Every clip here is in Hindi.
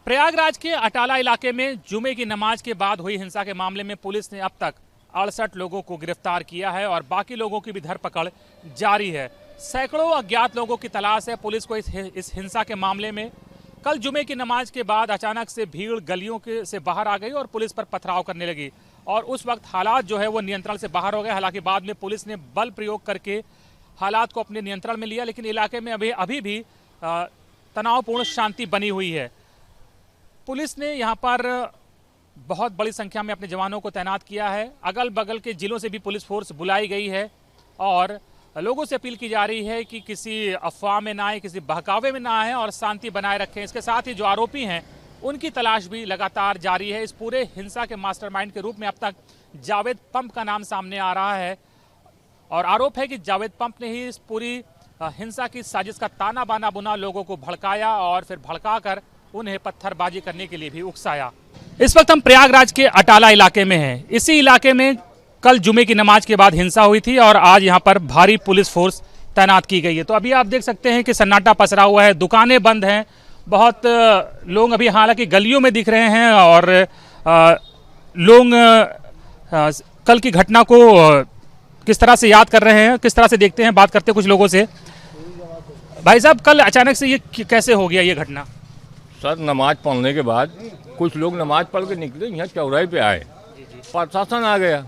प्रयागराज के अटाला इलाके में जुमे की नमाज के बाद हुई हिंसा के मामले में पुलिस ने अब तक 68 लोगों को गिरफ्तार किया है और बाकी लोगों की भी धरपकड़ जारी है। सैकड़ों अज्ञात लोगों की तलाश है पुलिस को इस हिंसा के मामले में। कल जुमे की नमाज के बाद अचानक से भीड़ गलियों के से बाहर आ गई और पुलिस पर पथराव करने लगी और उस वक्त हालात जो है वो नियंत्रण से बाहर हो गए। हालांकि बाद में पुलिस ने बल प्रयोग करके हालात को अपने नियंत्रण में लिया, लेकिन इलाके में अभी भी तनावपूर्ण शांति बनी हुई है। पुलिस ने यहाँ पर बहुत बड़ी संख्या में अपने जवानों को तैनात किया है। अगल बगल के जिलों से भी पुलिस फोर्स बुलाई गई है और लोगों से अपील की जा रही है कि किसी अफवाह में ना आए, किसी बहकावे में ना आए और शांति बनाए रखें। इसके साथ ही जो आरोपी हैं उनकी तलाश भी लगातार जारी है। इस पूरे हिंसा के मास्टरमाइंड के रूप में अब तक जावेद पंप का नाम सामने आ रहा है और आरोप है कि जावेद पंप ने ही इस पूरी हिंसा की साजिश का ताना बाना बुना, लोगों को भड़काया और फिर भड़काकर उन्हें पत्थरबाजी करने के लिए भी उकसाया। इस वक्त हम प्रयागराज के अटाला इलाके में हैं। इसी इलाके में कल जुमे की नमाज के बाद हिंसा हुई थी और आज यहाँ पर भारी पुलिस फोर्स तैनात की गई है। तो अभी आप देख सकते हैं कि सन्नाटा पसरा हुआ है, दुकानें बंद हैं, बहुत लोग अभी हालांकि गलियों में दिख रहे हैं और लोग कल की घटना को किस तरह से याद कर रहे हैं, किस तरह से देखते हैं, बात करते हैं कुछ लोगों से। भाई साहब, कल अचानक से ये कैसे हो गया ये घटना? सर, नमाज पढ़ने के बाद कुछ लोग नमाज पढ़ के निकले, यहाँ चौराहे पे आए, प्रशासन आ गया,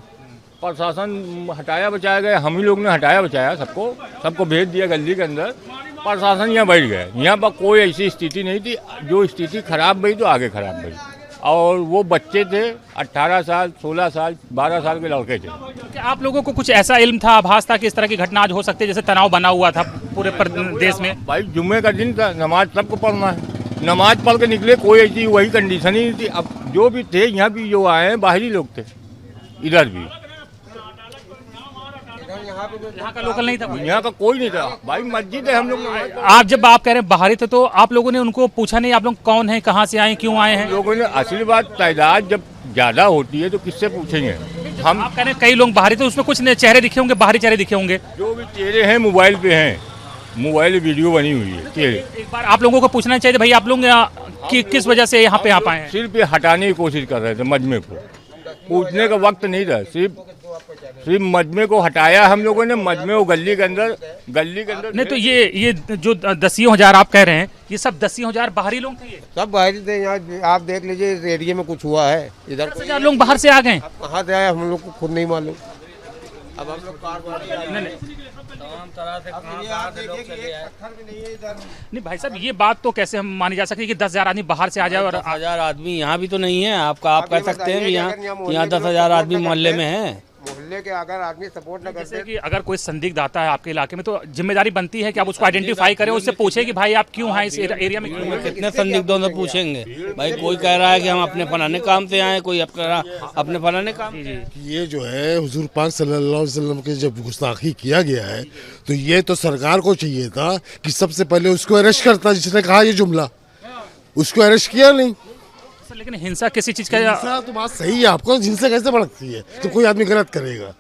प्रशासन हटाया बचाया गया, हम ही लोग ने हटाया बचाया, सबको भेज दिया गली के अंदर। प्रशासन यहाँ बैठ गया, यहाँ पर कोई ऐसी स्थिति नहीं थी। जो स्थिति खराब हुई तो आगे खराब हुई और वो बच्चे थे 18 साल 16 साल 12 साल के लड़के थे। क्या आप लोगों को कुछ ऐसा इल्म था, आभास था कि इस तरह की घटना आज हो सकती है, जैसे तनाव बना हुआ था पूरे देश में? भाई, जुम्मे का दिन था, नमाज सबको पढ़ना है, नमाज पढ़ के निकले, कोई ऐसी वही कंडीशन ही नहीं थी। अब जो भी थे यहाँ भी जो आए हैं बाहरी लोग थे, इधर भी यहाँ का लोकल नहीं था, यहाँ का कोई नहीं था। भाई मस्जिद है, हम लोग आप कह रहे हैं बाहरी थे, तो आप लोगों ने उनको पूछा नहीं आप लोग कौन है, कहाँ से आए, क्यों आए हैं? लोगों ने असली बात, तादाद जब ज्यादा होती है तो किससे पूछेंगे हम? आप कह रहे हैं कई लोग बाहरी थे, उसमें कुछ चेहरे दिखे होंगे, बाहरी चेहरे दिखे होंगे। जो भी चेहरे हैं मोबाइल पे हैं, मोबाइल वीडियो बनी हुई है चेहरे। एक बार आप लोगों को पूछना चाहिए भाई आप लोग किस वजह से यहाँ पे आए हैं? सिर्फ हटाने की कोशिश कर रहे थे मजमे को, पूछने का वक्त नहीं था। सिर्फ मजमे को हटाया हम लोगों ने, मजमे को गली के अंदर नहीं। तो ये जो 10,000 आप कह रहे हैं, ये सब 10,000 बाहरी लोग थे? ये सब बाहरी थे। यहाँ आप देख लीजिए, इस एरिया में कुछ हुआ है, इधर 10,000 लोग बाहर से आ गए। कहाँ से आए हम लोग को खुद नहीं मालूम। अब हम लोग नहीं भाई साहब, ये बात तो कैसे हम मानी जा सकती है कि 10,000 आदमी बाहर से आ जाए और 10,000 आदमी यहाँ भी तो नहीं है। आप कह सकते हैं कि यहाँ 10,000 आदमी मोहल्ले में है। मोहल्ले के अगर आदमी सपोर्ट न करते कि अगर कोई संदिग्ध आता है आपके इलाके में तो जिम्मेदारी बनती है कि आप उसको आइडेंटिफाई करें, उससे पूछे कि भाई आप क्यों हैं इस एरिया में, क्यों? कितने संदिग्धों से पूछेंगे भाई? कोई कह रहा है कि हम अपने फलाने काम से आए, कोई अपने फलाने काम। ये जो है हुजूर पाक सल्लल्लाहु अलैहि वसल्लम के जब गुस्ताखी किया गया है तो ये तो सरकार को चाहिए था कि सबसे पहले उसको अरेस्ट करता, जिसने कहा ये जुमला, उसको अरेस्ट किया नहीं। लेकिन हिंसा किसी चीज का, हिंसा तो बात सही है, आपको हिंसा कैसे भड़कती है? तो कोई आदमी गलत करेगा,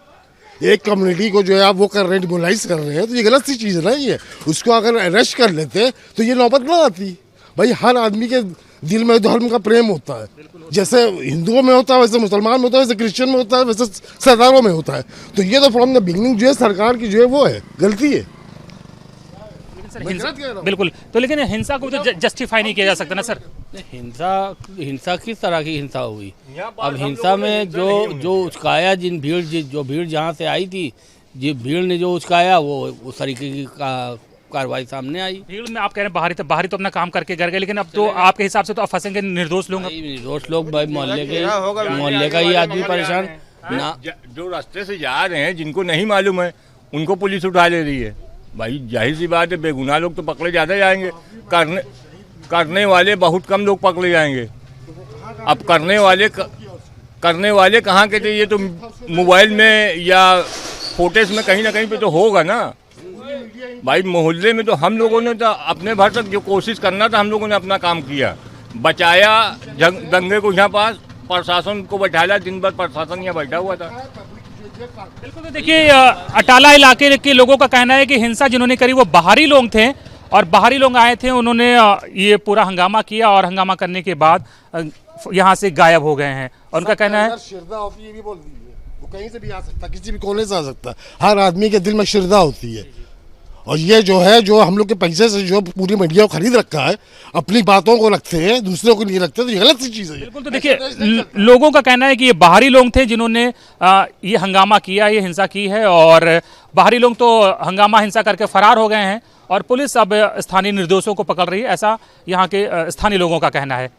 एक कम्युनिटी को जो है आप वो कर रहे हैं, डिमोलाइज कर रहे हैं, तो ये गलत सी चीज़ है ना। ये उसको अगर अरेस्ट कर लेते तो ये नौबत ना आती। भाई हर आदमी के दिल में धर्म का प्रेम होता है, जैसे हिंदुओं में होता है वैसे मुसलमान में होता है, वैसे क्रिश्चियन में होता है, वैसे सरदारों में होता है। तो ये तो फ्रॉम द बिगनिंग जो है सरकार की जो है वो है गलती है। बिल्कुल। तो लेकिन हिंसा को तो जस्टिफाई नहीं किया जा सकता ना सर। हिंसा किस तरह की हिंसा हुई? अब हिंसा में जो उचकाया, जो भीड़ जहाँ से आई थी, जिस भीड़ ने जो उचकाया वो उस तरीके की कार्रवाई सामने आई। भीड़ में आप कह रहे हैं बाहरी तो अपना काम करके घर गए, लेकिन अब तो आपके हिसाब से तो अब फंसेंगे निर्दोष लोग। निर्दोष लोग भाई, मोहल्ले का ही आदमी परेशान ना। जो रास्ते से जा रहे हैं, जिनको नहीं मालूम है, उनको पुलिस उठा ले रही है। भाई जाहिर सी बात है, बेगुनाह लोग तो पकड़े ज़्यादा जाएंगे, करने वाले बहुत कम लोग पकड़े जाएंगे। अब करने वाले कहाँ के थे? ये तो मोबाइल में या फोटेज में कहीं ना कहीं पे तो होगा ना। भाई मोहल्ले में तो हम लोगों ने तो अपने भर तक जो कोशिश करना था, हम लोगों ने अपना काम किया, बचाया दंगे को। यहाँ पास प्रशासन को बैठाया, दिन भर प्रशासन यहाँ बैठा हुआ था। बिल्कुल। तो देखिए, अटाला इलाके के लोगों का कहना है कि हिंसा जिन्होंने करी वो बाहरी लोग थे और बाहरी लोग आए थे, उन्होंने ये पूरा हंगामा किया और हंगामा करने के बाद यहाँ से गायब हो गए हैं। और उनका कहना है श्रद्धा होती है, ये भी बोल दीजिए, वो कहीं से भी आ सकता, किसी भी कोने से आ सकता, हर आदमी के दिल में श्रद्धा होती है। और ये जो है, जो हम लोग के पैसे से जो पूरी मीडिया को खरीद रखा है, अपनी बातों को रखते हैं, दूसरों को नहीं रखते, तो ये गलत सी चीज़ है। बिल्कुल। तो देखिए, लोगों का कहना है कि ये बाहरी लोग थे जिन्होंने ये हंगामा किया, ये हिंसा की है, और बाहरी लोग तो हंगामा हिंसा करके फरार हो गए हैं और पुलिस अब स्थानीय निर्दोषों को पकड़ रही है, ऐसा यहाँ के स्थानीय लोगों का कहना है।